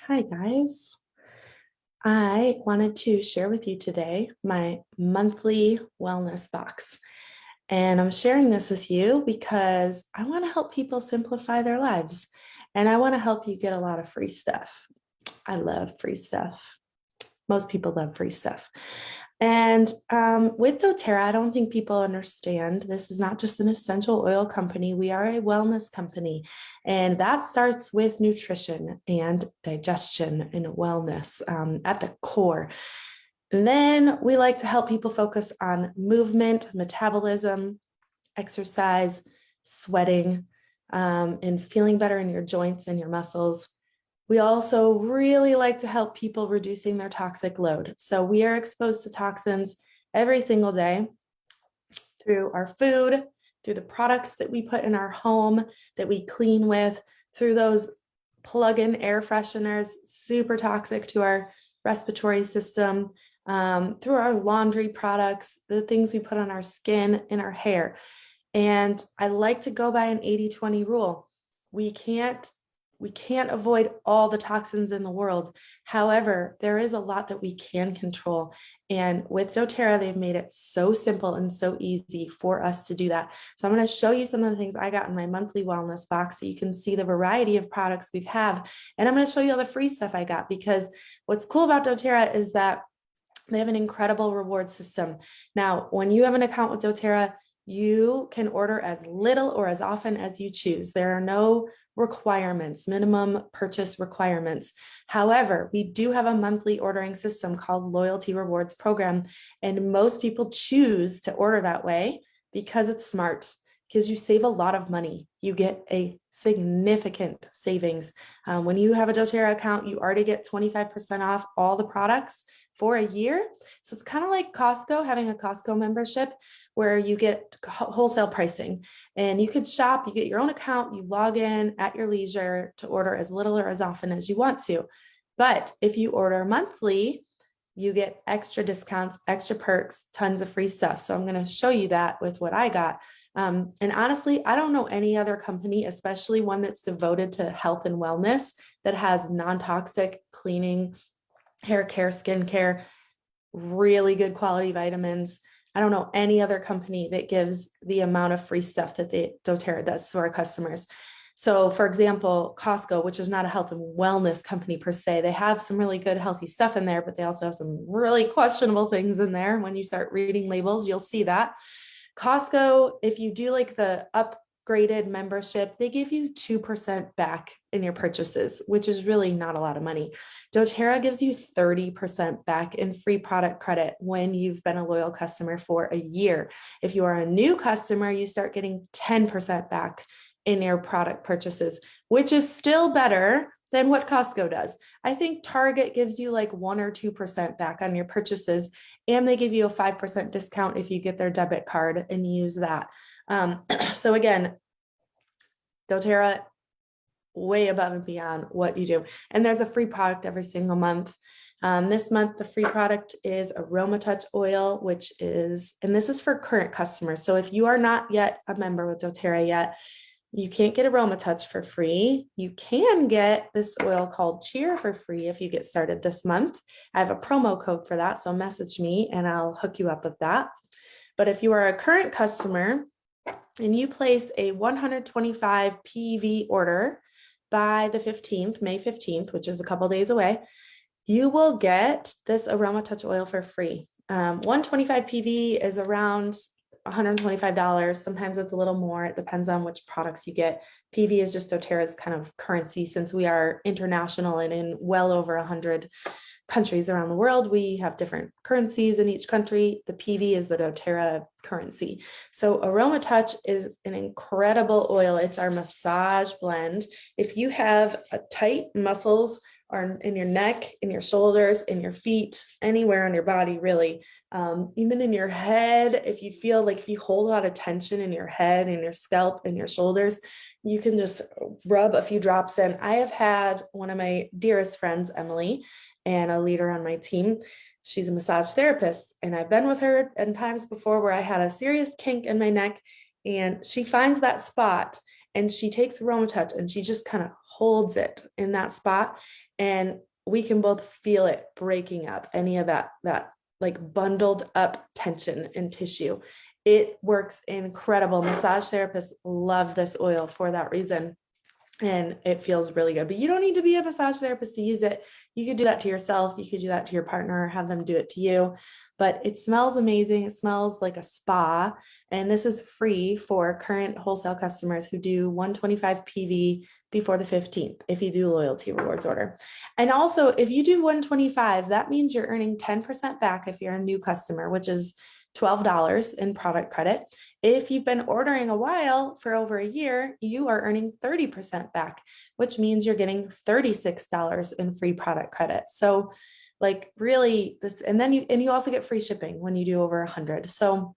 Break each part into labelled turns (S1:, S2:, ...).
S1: Hi guys. I wanted to share with you today my monthly wellness box. And I'm sharing this with you because I want to help people simplify their lives. And I want to help you get a lot of free stuff. I love free stuff. Most people love free stuff. And with doTERRA, I don't think people understand this is not just an essential oil company. We are a wellness company, and that starts with nutrition and digestion and wellness at the core. And then we like to help people focus on movement, metabolism, exercise, sweating, and feeling better in your joints and your muscles. We also really like to help people reducing their toxic load. So we are exposed to toxins every single day through our food, through the products that we put in our home that we clean with, through those plug-in air fresheners, super toxic to our respiratory system, through our laundry products, the things we put on our skin and our hair. And I like to go by an 80-20 rule. We can't avoid all the toxins in the world. However, there is a lot that we can control. And with doTERRA, they've made it so simple and so easy for us to do that. So I'm going to show you some of the things I got in my monthly wellness box so you can see the variety of products we have. And I'm going to show you all the free stuff I got, because what's cool about doTERRA is that they have an incredible reward system. Now, when you have an account with doTERRA, you can order as little or as often as you choose. There are no requirements, minimum purchase requirements. However, we do have a monthly ordering system called Loyalty Rewards Program, and most people choose to order that way because it's smart, because you save a lot of money. You get a significant savings. When you have a doTERRA account, you already get 25% off all the products for a year. So it's kind of like Costco, having a Costco membership where you get wholesale pricing, and you could shop, you get your own account, you log in at your leisure to order as little or as often as you want to. But if you order monthly, you get extra discounts, extra perks, tons of free stuff. So I'm going to show you that with what I got. And honestly, I don't know any other company, especially one that's devoted to health and wellness, that has non-toxic cleaning, hair care, skin care, really good quality vitamins. I don't know any other company that gives the amount of free stuff that doTERRA does to our customers. So for example, Costco, which is not a health and wellness company per se, they have some really good healthy stuff in there, but they also have some really questionable things in there. When you start reading labels, you'll see that. Costco, if you do like the upgraded membership, they give you 2% back in your purchases, which is really not a lot of money. doTERRA gives you 30% back in free product credit when you've been a loyal customer for a year. If you are a new customer, you start getting 10% back in your product purchases, which is still better than what Costco does. I think Target gives you like 1 or 2% back on your purchases, and they give you a 5% discount if you get their debit card and use that. So again, doTERRA, way above and beyond what you do. And there's a free product every single month. This month, the free product is Aromatouch Oil, which is, and this is for current customers. So if you are not yet a member with doTERRA yet, you can't get Aromatouch for free. You can get this oil called Cheer for free if you get started this month. I have a promo code for that, so message me and I'll hook you up with that. But if you are a current customer and you place a 125 PV order by the 15th, May 15th, which is a couple days away, you will get this Aromatouch oil for free. 125 PV is around $125. Sometimes it's a little more. It depends on which products you get. PV is just doTERRA's kind of currency. Since we are international and in well over 100 countries around the world, we have different currencies in each country. The PV is the doTERRA currency. So Aromatouch is an incredible oil. It's our massage blend. If you have a tight muscles or in your neck, in your shoulders, in your feet, anywhere on your body, really, even in your head, if you feel like if you hold a lot of tension in your head and your scalp and your shoulders, you can just rub a few drops in. I have had one of my dearest friends, Emily, and a leader on my team. She's a massage therapist, and I've been with her in times before where I had a serious kink in my neck, and she finds that spot And she takes Aromatouch and she just kind of holds it in that spot. And we can both feel it breaking up any of that like bundled up tension in tissue. It works incredible. Massage therapists love this oil for that reason. And it feels really good, but you don't need to be a massage therapist to use it. You could do that to yourself. You could do that to your partner, have them do it to you, but it smells amazing. It smells like a spa. And this is free for current wholesale customers who do 125 PV before the 15th, if you do a loyalty rewards order. And also if you do 125, that means you're earning 10% back if you're a new customer, which is $12 in product credit. If you've been ordering a while for over a year, you are earning 30% back, which means you're getting $36 in free product credit. So like really this, and then you also get free shipping when you do over 100. So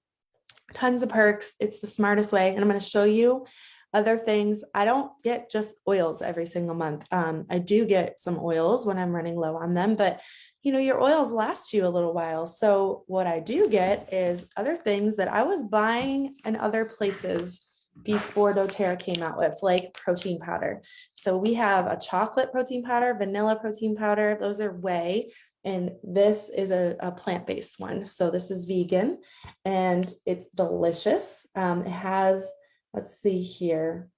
S1: tons of perks. It's the smartest way. And I'm going to show you other things. I don't get just oils every single month. I do get some oils when I'm running low on them, but you know, your oils last you a little while. So what I do get is other things that I was buying in other places before doTERRA came out with, like protein powder. So we have a chocolate protein powder, vanilla protein powder. Those are whey. And this is a plant-based one. So this is vegan and it's delicious. It has, let's see here,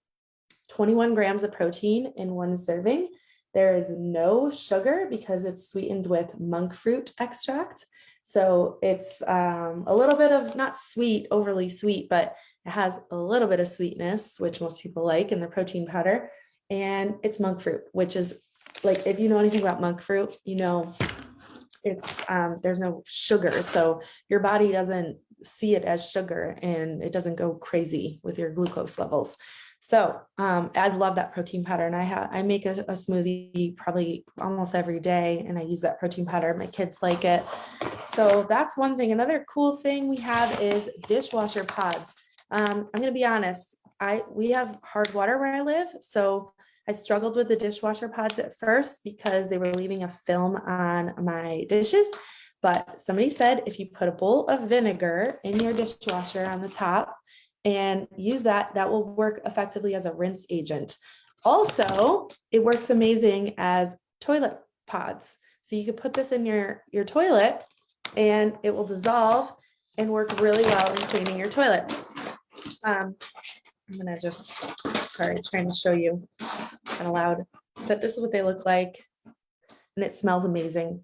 S1: 21 grams of protein in one serving. There is no sugar because it's sweetened with monk fruit extract. So it's a little bit of not sweet, overly sweet, but it has a little bit of sweetness, which most people like in the protein powder. And it's monk fruit, which is like, if you know anything about monk fruit, you know, it's there's no sugar. So your body doesn't see it as sugar and it doesn't go crazy with your glucose levels. So I love that protein powder, and I make a smoothie probably almost every day, and I use that protein powder. My kids like it. So that's one thing. Another cool thing we have is dishwasher pods. I'm going to be honest. We have hard water where I live, so I struggled with the dishwasher pods at first because they were leaving a film on my dishes. But somebody said if you put a bowl of vinegar in your dishwasher on the top and use that, that will work effectively as a rinse agent. Also, it works amazing as toilet pods. So you could put this in your toilet and it will dissolve and work really well in cleaning your toilet. I'm gonna just, sorry, trying to show you kind of loud, but this is what they look like. And it smells amazing.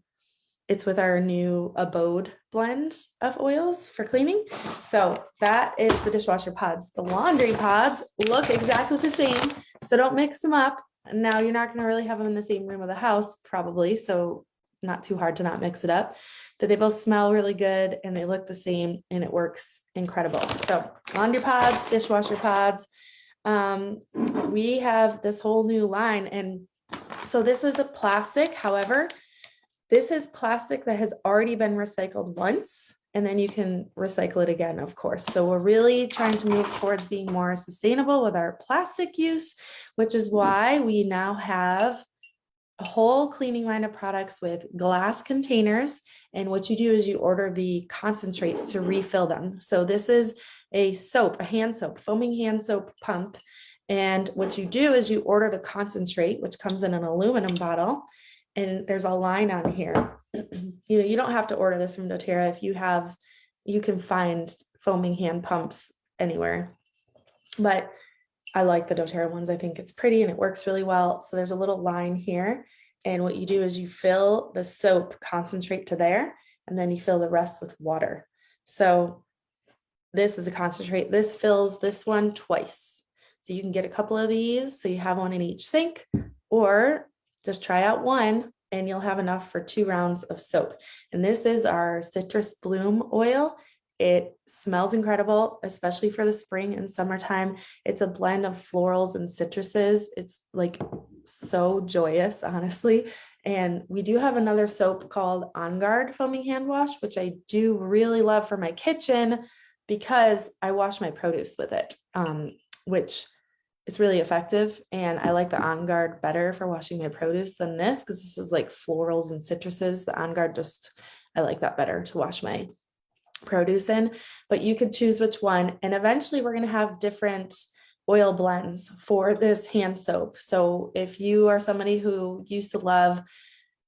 S1: It's with our new Abode blend of oils for cleaning. So that is the dishwasher pods. The laundry pods look exactly the same. So don't mix them up. Now you're not going to really have them in the same room of the house, probably. So not too hard to not mix it up. But they both smell really good and they look the same and it works incredible. So laundry pods, dishwasher pods. We have this whole new line. And so this is a plastic. However, this is plastic that has already been recycled once, and then you can recycle it again, of course. So we're really trying to move towards being more sustainable with our plastic use, which is why we now have a whole cleaning line of products with glass containers. And what you do is you order the concentrates to refill them. So this is a soap, a hand soap, foaming hand soap pump. And what you do is you order the concentrate, which comes in an aluminum bottle. And there's a line on here. You know, you don't have to order this from doTERRA. If you have, you can find foaming hand pumps anywhere. But I like the doTERRA ones. I think it's pretty and it works really well. So there's a little line here. And what you do is you fill the soap concentrate to there, and then you fill the rest with water. So this is a concentrate. This fills this one twice. So you can get a couple of these. So you have one in each sink, or just try out one and you'll have enough for 2 rounds of soap. And this is our citrus bloom oil. It smells incredible, especially for the spring and summertime. It's a blend of florals and citruses. It's like so joyous, honestly. And we do have another soap called On Guard Foaming Hand Wash, which I do really love for my kitchen because I wash my produce with it, which it's really effective. And I like the On Guard better for washing my produce than this, because this is like florals and citruses. The On Guard I like that better to wash my produce in, but you could choose which one. And eventually we're going to have different oil blends for this hand soap. So if you are somebody who used to love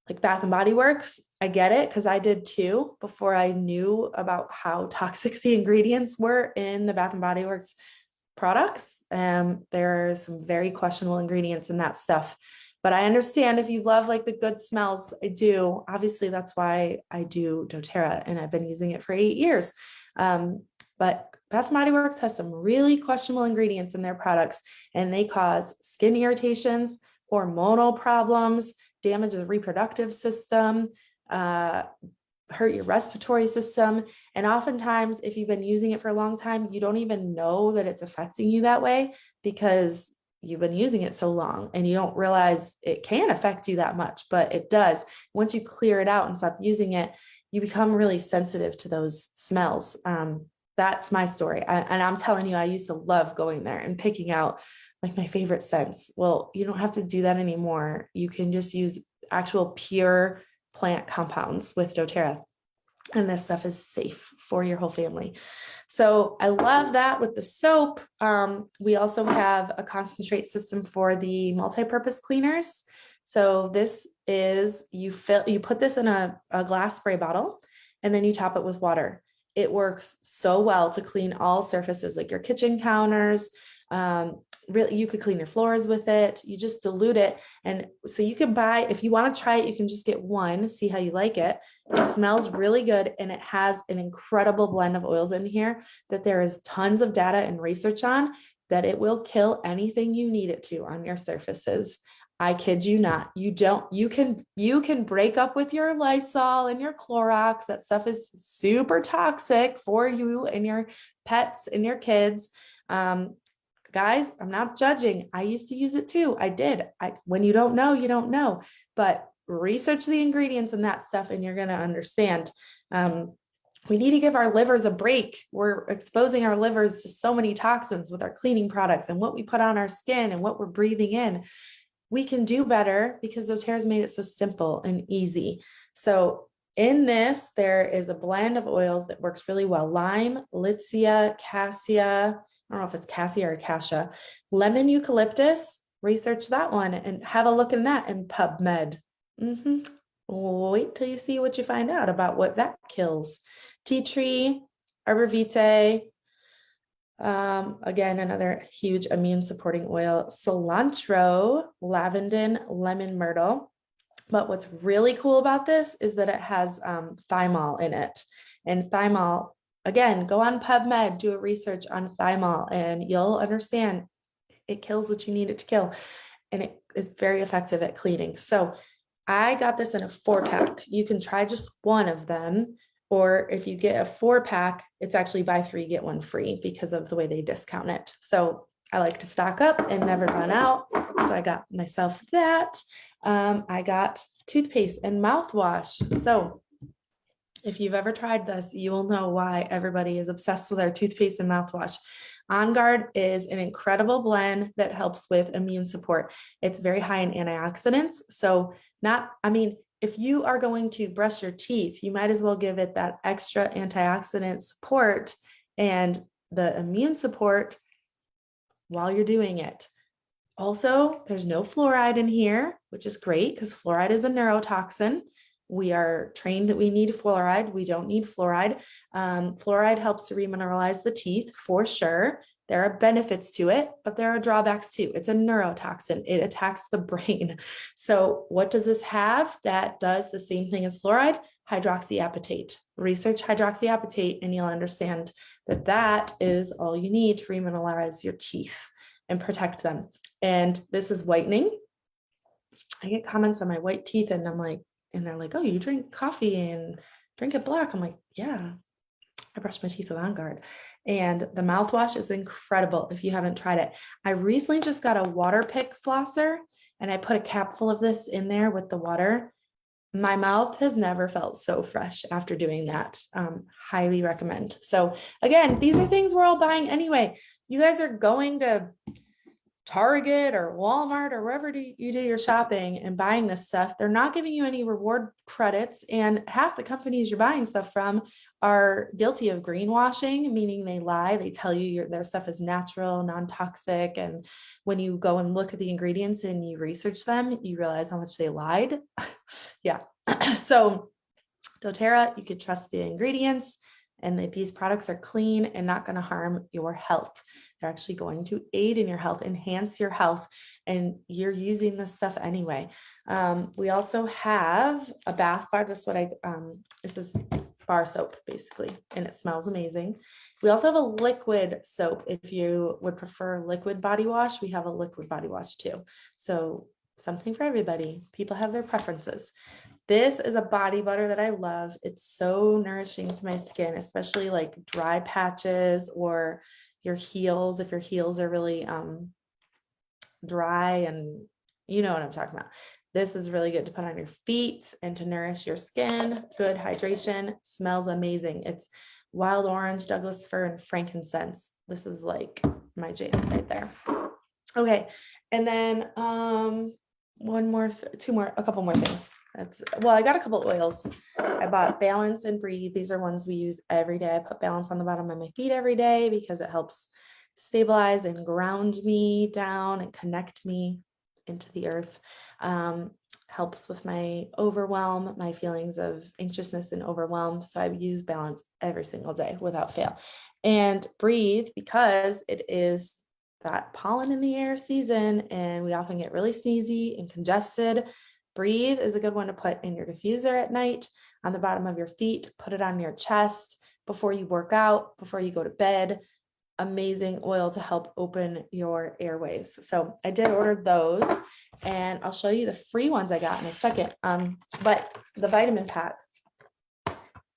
S1: like Bath and Body Works, I get it, because I did too before I knew about how toxic the ingredients were in the Bath and Body Works products. There are some very questionable ingredients in that stuff. But I understand if you love like the good smells, I do. Obviously, that's why I do doTERRA, and I've been using it for 8 years. But Bath and Body Works has some really questionable ingredients in their products, and they cause skin irritations, hormonal problems, damage the reproductive system, hurt your respiratory system. And oftentimes, if you've been using it for a long time, you don't even know that it's affecting you that way because you've been using it so long and you don't realize it can affect you that much, but it does. Once you clear it out and stop using it, you become really sensitive to those smells. That's my story. And I'm telling you, I used to love going there and picking out like my favorite scents. Well, you don't have to do that anymore. You can just use actual pure plant compounds with doTERRA. And this stuff is safe for your whole family. So I love that with the soap. We also have a concentrate system for the multi-purpose cleaners. So this is, you put this in a glass spray bottle, and then you top it with water. It works so well to clean all surfaces, like your kitchen counters. Really, you could clean your floors with it. You just dilute it. And so you can buy, if you want to try it, you can just get one, see how you like it. It smells really good. And it has an incredible blend of oils in here that there is tons of data and research on that it will kill anything you need it to on your surfaces. I kid you not. You can break up with your Lysol and your Clorox. That stuff is super toxic for you and your pets and your kids. Guys, I'm not judging. I used to use it too. I did. When you don't know, you don't know. But research the ingredients in that stuff and you're going to understand. We need to give our livers a break. We're exposing our livers to so many toxins with our cleaning products and what we put on our skin and what we're breathing in. We can do better because doTERRA's made it so simple and easy. So in this, there is a blend of oils that works really well. Lime, Litsea, cassia, I don't know if it's cassia or cassia, lemon eucalyptus, research that one and have a look in that in PubMed. Wait till you see what you find out about what that kills. Tea tree, arbor vitae, again, another huge immune supporting oil, cilantro, lavender, lemon myrtle. But what's really cool about this is that it has thymol in it. And thymol, again, go on PubMed, do a research on thymol, and you'll understand it kills what you need it to kill. And it is very effective at cleaning. So I got this in a 4-pack. You can try just one of them. Or if you get a 4-pack, it's actually buy 3, get 1 free because of the way they discount it. So I like to stock up and never run out. So I got myself that. I got toothpaste and mouthwash. So if you've ever tried this, you will know why everybody is obsessed with our toothpaste and mouthwash. On Guard is an incredible blend that helps with immune support. It's very high in antioxidants. So if you are going to brush your teeth, you might as well give it that extra antioxidant support and the immune support while you're doing it. Also, there's no fluoride in here, which is great because fluoride is a neurotoxin. We are trained that we need fluoride. We don't need fluoride. Fluoride helps to remineralize the teeth for sure. There are benefits to it, but there are drawbacks too. It's a neurotoxin. It attacks the brain. So what does this have that does the same thing as fluoride? Hydroxyapatite. Research hydroxyapatite and you'll understand that that is all you need to remineralize your teeth and protect them. And this is whitening. I get comments on my white teeth and they're like, oh, you drink coffee and drink it black. I'm like, yeah, I brush my teeth with On Guard. And the mouthwash is incredible if you haven't tried it. I recently just got a water pick flosser and I put a cap full of this in there with the water. My mouth has never felt so fresh after doing that. Highly recommend. So again, these are things we're all buying anyway. You guys are going to Target or Walmart or wherever you do your shopping and buying this stuff, they're not giving you any reward credits. And half the companies you're buying stuff from are guilty of greenwashing, meaning they lie. They tell you their stuff is natural, non-toxic. And when you go and look at the ingredients and you research them, you realize how much they lied. Yeah. So doTERRA, you could trust the ingredients, and that these products are clean and not going to harm your health. They're actually going to aid in your health, enhance your health, and you're using this stuff anyway. We also have a bath bar. This is bar soap basically, and it smells amazing. We also have a liquid soap. If you would prefer liquid body wash, we have a liquid body wash too. So something for everybody. People have their preferences. This is a body butter that I love. It's so nourishing to my skin, especially like dry patches or your heels. If your heels are really dry, and you know what I'm talking about. This is really good to put on your feet and to nourish your skin. Good hydration, smells amazing. It's wild orange, Douglas fir, and frankincense. This is like my jam right there. Okay. And then a couple more things. I got a couple oils. I bought Balance and Breathe. These are ones we use every day. I put Balance on the bottom of my feet every day because it helps stabilize and ground me down and connect me into the earth. Helps with my overwhelm, my feelings of anxiousness and overwhelm. So I use Balance every single day without fail. And Breathe, because it is that pollen in the air season and we often get really sneezy and congested. Breathe is a good one to put in your diffuser at night, on the bottom of your feet. Put it on your chest before you work out, before you go to bed. Amazing oil to help open your airways. So I did order those, and I'll show you the free ones I got in a second. But the vitamin pack,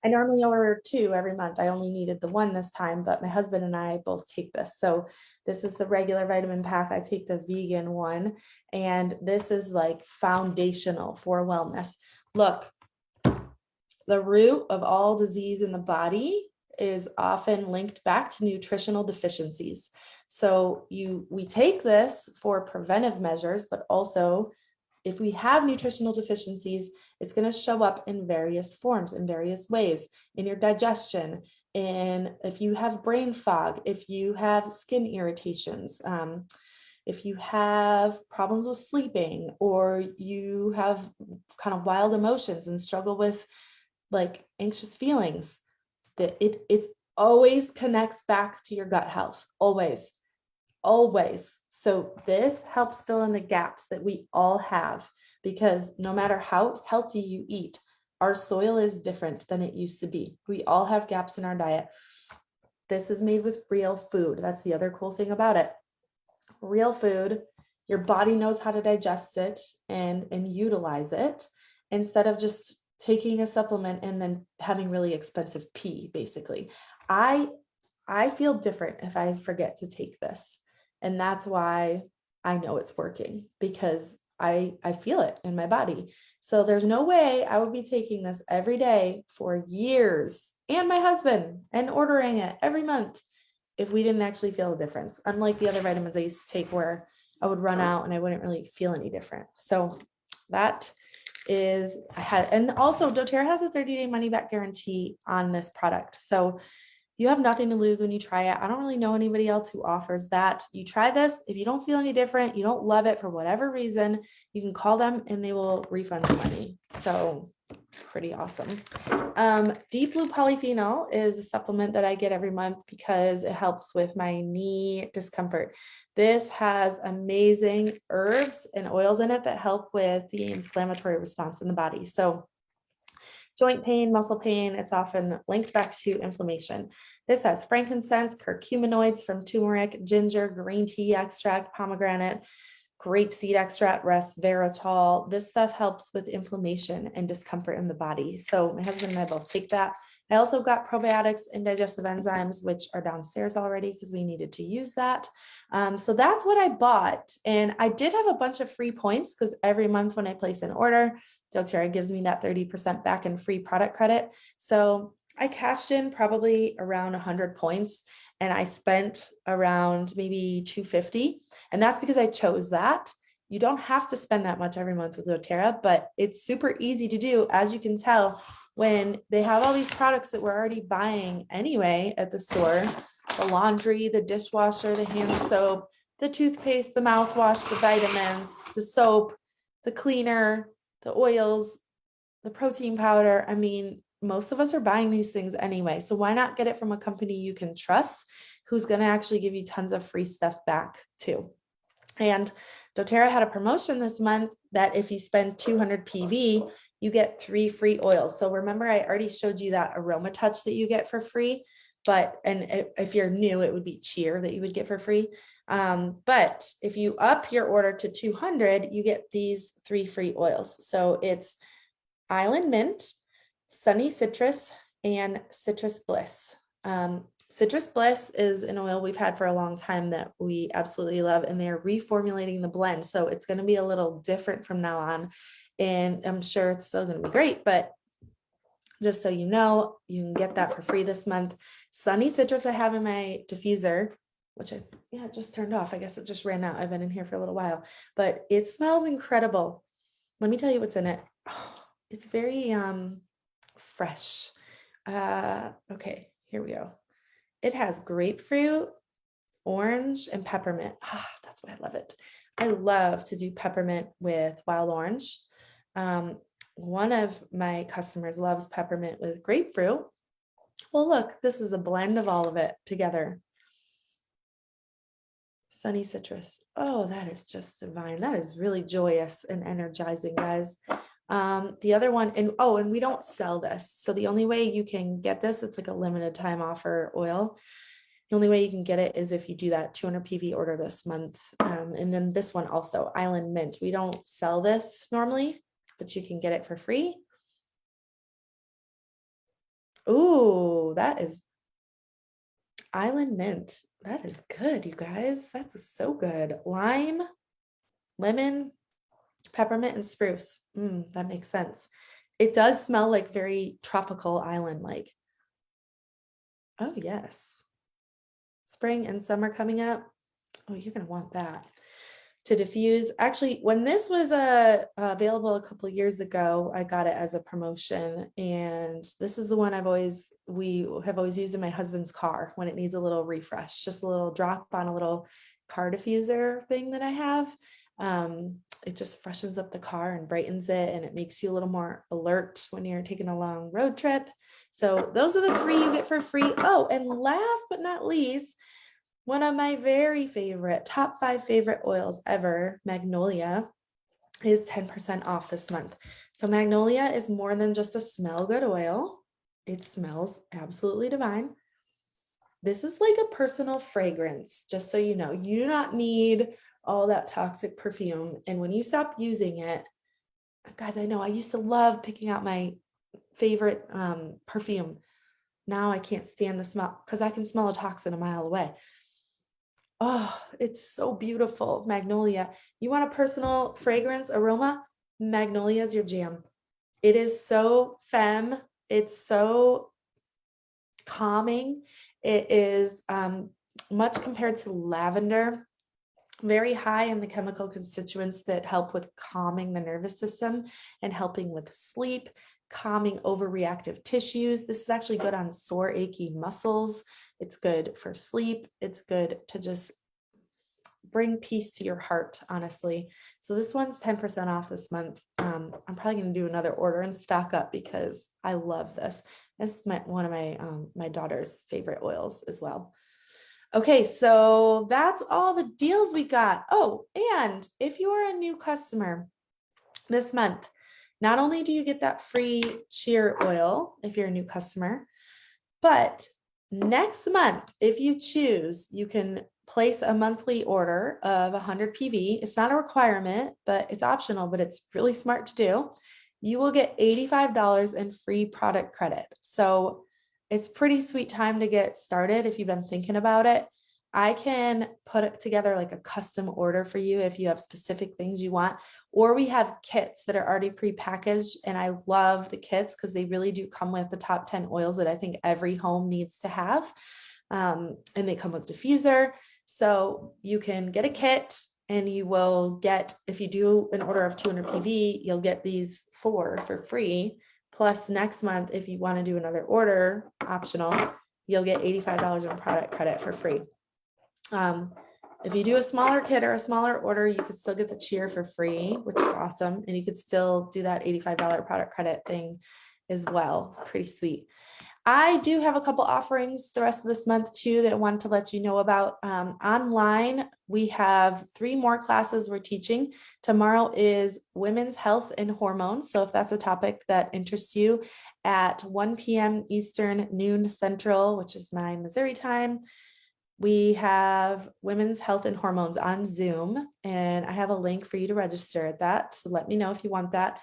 S1: I normally order 2 every month. I only needed the 1 this time, but my husband and I both take this. So this is the regular vitamin pack. I take the vegan one, and this is like foundational for wellness. Look, the root of all disease in the body is often linked back to nutritional deficiencies. So we take this for preventive measures, but also if we have nutritional deficiencies, it's going to show up in various forms, in various ways, in your digestion, and if you have brain fog, if you have skin irritations, if you have problems with sleeping, or you have kind of wild emotions and struggle with like anxious feelings, that it's always connects back to your gut health, always. So this helps fill in the gaps that we all have, because no matter how healthy you eat, our soil is different than it used to be. We all have gaps in our diet. This is made with real food. That's the other cool thing about it. Real food, your body knows how to digest it and utilize it, instead of just taking a supplement and then having really expensive pee, basically. I feel different if I forget to take this. And that's why I know it's working, because I feel it in my body. So there's no way I would be taking this every day for years, and my husband, and ordering it every month, if we didn't actually feel a difference. Unlike the other vitamins I used to take, where I would run out and I wouldn't really feel any different. So that is, and also doTERRA has a 30-day money back guarantee on this product. So you have nothing to lose when you try it. I don't really know anybody else who offers that. You try this. If you don't feel any different, you don't love it for whatever reason, you can call them and they will refund the money. So pretty awesome. Deep Blue Polyphenol is a supplement that I get every month because it helps with my knee discomfort. This has amazing herbs and oils in it that help with the inflammatory response in the body. So joint pain, muscle pain, it's often linked back to inflammation. This has frankincense, curcuminoids from turmeric, ginger, green tea extract, pomegranate, grapeseed extract, resveratrol. This stuff helps with inflammation and discomfort in the body. So my husband and I both take that. I also got probiotics and digestive enzymes, which are downstairs already because we needed to use that. So that's what I bought. And I did have a bunch of free points because every month when I place an order, doTERRA gives me that 30% back in free product credit. So I cashed in probably around 100 points and I spent around maybe 250. And that's because I chose that. You don't have to spend that much every month with doTERRA, but it's super easy to do. As you can tell, when they have all these products that we're already buying anyway at the store, the laundry, the dishwasher, the hand soap, the toothpaste, the mouthwash, the vitamins, the soap, the cleaner, the oils, the protein powder. I mean, most of us are buying these things anyway. So why not get it from a company you can trust, who's going to actually give you tons of free stuff back too. And doTERRA had a promotion this month that if you spend 200 PV, you get 3 free oils. So remember, I already showed you that Aromatouch that you get for free, and if you're new, it would be Cheer that you would get for free. But if you up your order to 200, you get these 3 free oils. So it's Island Mint, Sunny Citrus, and Citrus Bliss. Citrus Bliss is an oil we've had for a long time that we absolutely love, and they're reformulating the blend. So it's going to be a little different from now on, and I'm sure it's still going to be great, but just so you know, you can get that for free this month. Sunny Citrus I have in my diffuser, which it just turned off. I guess it just ran out. I've been in here for a little while, but it smells incredible. Let me tell you what's in it. Oh, it's very fresh. Okay, here we go. It has grapefruit, orange, and peppermint. That's why I love it. I love to do peppermint with wild orange. One of my customers loves peppermint with grapefruit. Well, look, this is a blend of all of it together. Sunny Citrus. Oh, that is just divine. That is really joyous and energizing, guys. The other one, and we don't sell this. So the only way you can get this, it's like a limited time offer oil. The only way you can get it is if you do that 200 PV order this month. And then this one also, Island Mint. We don't sell this normally, but you can get it for free. Ooh, that is Island Mint. That is good, you guys. That's so good. Lime, lemon, peppermint, and spruce. That makes sense. It does smell like very tropical island like. Oh, yes. Spring and summer coming up. Oh, you're going to want that to diffuse. Actually, when this was available a couple of years ago, I got it as a promotion, and this is the one we have always used in my husband's car when it needs a little refresh, just a little drop on a little car diffuser thing that I have. It just freshens up the car and brightens it, and it makes you a little more alert when you're taking a long road trip. So those are the 3 you get for free. Oh, and last but not least, one of my very favorite, top 5 favorite oils ever, Magnolia, is 10% off this month. So Magnolia is more than just a smell good oil. It smells absolutely divine. This is like a personal fragrance, just so you know. You do not need all that toxic perfume. And when you stop using it, guys, I know I used to love picking out my favorite perfume. Now I can't stand the smell because I can smell a toxin a mile away. Oh, it's so beautiful. Magnolia. You want a personal fragrance aroma? Magnolia is your jam. It is so femme. It's so calming. It is much compared to lavender, very high in the chemical constituents that help with calming the nervous system and helping with sleep, calming overreactive tissues. This is actually good on sore, achy muscles. It's good for sleep. It's good to just bring peace to your heart, honestly. So this one's 10% off this month. I'm probably going to do another order and stock up because I love this. This is one of my daughter's favorite oils as well. Okay, so that's all the deals we got. Oh, and if you are a new customer this month, not only do you get that free Cheer oil if you're a new customer, but next month, if you choose, you can place a monthly order of 100 PV. It's not a requirement, but it's optional, but it's really smart to do. You will get $85 in free product credit. So it's pretty sweet time to get started if you've been thinking about it. I can put it together like a custom order for you if you have specific things you want, or we have kits that are already prepackaged. And I love the kits because they really do come with the top 10 oils that I think every home needs to have. And they come with diffuser. So you can get a kit and you will get, if you do an order of 200 PV, you'll get these 4 for free. Plus next month, if you want to do another order optional, you'll get $85 in product credit for free. If you do a smaller kit or a smaller order, you could still get the cheer for free, which is awesome. And you could still do that $85 product credit thing as well. Pretty sweet. I do have a couple offerings the rest of this month too that I want to let you know about. Online, we have 3 more classes we're teaching. Tomorrow is women's health and hormones. So if that's a topic that interests you, at 1 p.m. Eastern, noon Central, which is my Missouri time, we have women's health and hormones on Zoom, and I have a link for you to register at that. So let me know if you want that.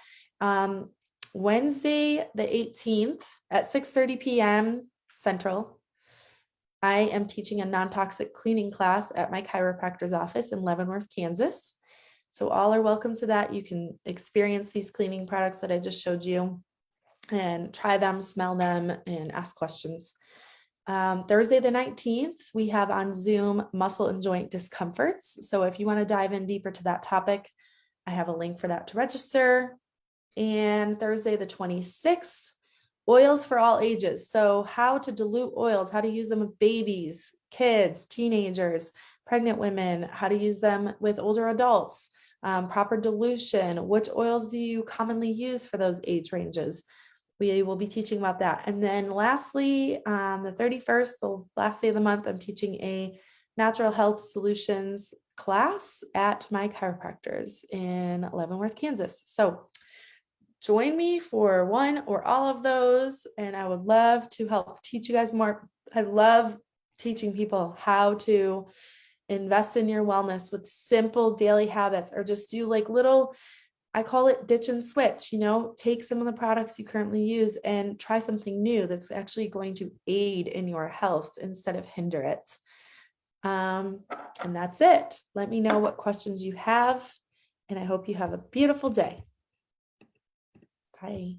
S1: Wednesday, the 18th at 6:30 p.m. Central, I am teaching a non-toxic cleaning class at my chiropractor's office in Leavenworth, Kansas. So all are welcome to that. You can experience these cleaning products that I just showed you and try them, smell them, and ask questions. Thursday the 19th, we have on Zoom muscle and joint discomforts. So if you want to dive in deeper to that topic, I have a link for that to register. And Thursday the 26th, oils for all ages. So how to dilute oils, how to use them with babies, kids, teenagers, pregnant women, how to use them with older adults, proper dilution, which oils do you commonly use for those age ranges? We will be teaching about that. And then lastly, the 31st, the last day of the month, I'm teaching a natural health solutions class at my chiropractors in Leavenworth, Kansas. So join me for one or all of those. And I would love to help teach you guys more. I love teaching people how to invest in your wellness with simple daily habits, or just do like little, I call it ditch and switch, take some of the products you currently use and try something new that's actually going to aid in your health instead of hinder it. And that's it. Let me know what questions you have, and I hope you have a beautiful day. Bye.